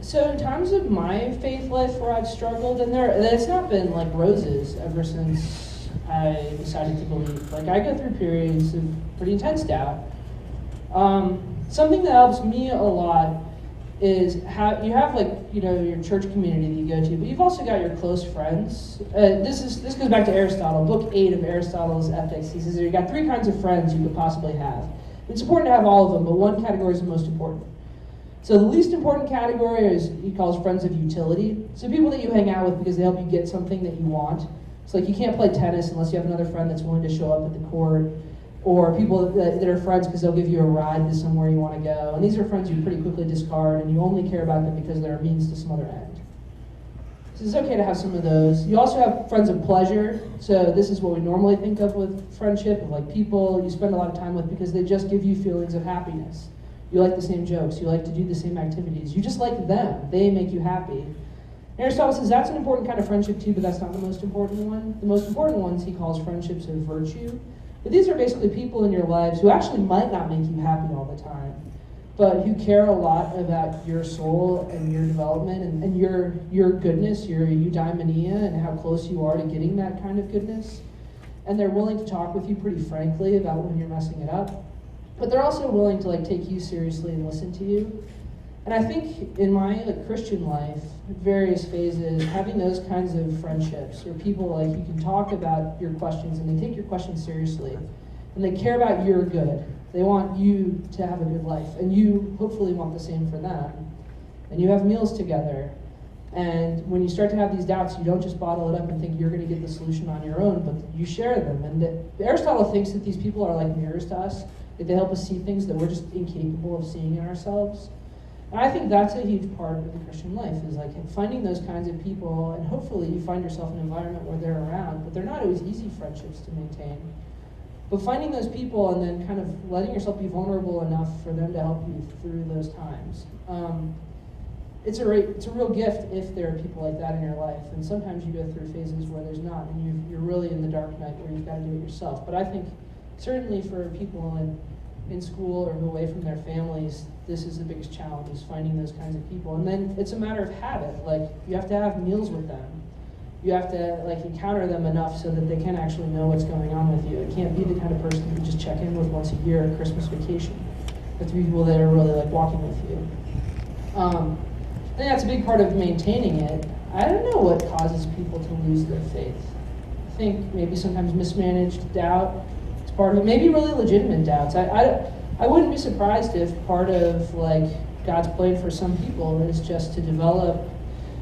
So in times of my faith life where I've struggled, and it's not been like roses ever since I decided to believe. Like I go through periods of pretty intense doubt. Something that helps me a lot is how you have your church community that you go to, but you've also got your close friends. This goes back to Aristotle, book 8 of Aristotle's Ethics. He says you got 3 kinds of friends you could possibly have. It's important to have all of them, but one category is the most important. So the least important category is he calls friends of utility. So people that you hang out with because they help you get something that you want. It's like you can't play tennis unless you have another friend that's willing to show up at the court, or people that are friends because they'll give you a ride to somewhere you want to go. And these are friends you pretty quickly discard, and you only care about them because they're a means to some other end. So it's okay to have some of those. You also have friends of pleasure. So this is what we normally think of with friendship, of like people you spend a lot of time with because they just give you feelings of happiness. You like the same jokes. You like to do the same activities. You just like them. They make you happy. Aristotle says that's an important kind of friendship too, but that's not the most important one. The most important ones he calls friendships of virtue. But these are basically people in your lives who actually might not make you happy all the time, but who care a lot about your soul and your development and your goodness, your eudaimonia, and how close you are to getting that kind of goodness. And they're willing to talk with you pretty frankly about when you're messing it up. But they're also willing to take you seriously and listen to you. And I think in my Christian life, at various phases, having those kinds of friendships where people you can talk about your questions and they take your questions seriously and they care about your good. They want you to have a good life, and you hopefully want the same for them. And you have meals together. And when you start to have these doubts, you don't just bottle it up and think you're going to get the solution on your own, but you share them. And Aristotle thinks that these people are like mirrors to us, that they help us see things that we're just incapable of seeing in ourselves. And I think that's a huge part of the Christian life, is finding those kinds of people, and hopefully you find yourself in an environment where they're around, but they're not always easy friendships to maintain. But finding those people and then kind of letting yourself be vulnerable enough for them to help you through those times. It's a real gift if there are people like that in your life. And sometimes you go through phases where there's not, and you're really in the dark night where you've got to do it yourself. But I think certainly for people in school or who are away from their families, this is the biggest challenge, is finding those kinds of people. And then it's a matter of habit. You have to have meals with them. You have to encounter them enough so that they can actually know what's going on with you. It can't be the kind of person you just check in with once a year at Christmas vacation. You have to be people that are really walking with you. I think that's a big part of maintaining it. I don't know what causes people to lose their faith. I think maybe sometimes mismanaged doubt is part of it. Maybe really legitimate doubts. I wouldn't be surprised if part of God's plan for some people is just to develop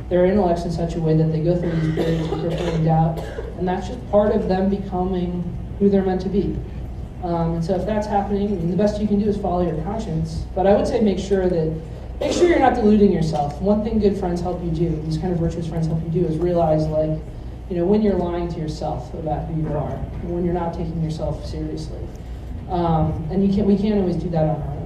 their intellects in such a way that they go through these periods of crippling doubt, and that's just part of them becoming who they're meant to be. And so if that's happening, the best you can do is follow your conscience. But I would say make sure you're not deluding yourself. One thing good friends help you do, these kind of virtuous friends help you do, is realize when you're lying to yourself about who you are, and when you're not taking yourself seriously. And we can't always do that on our own.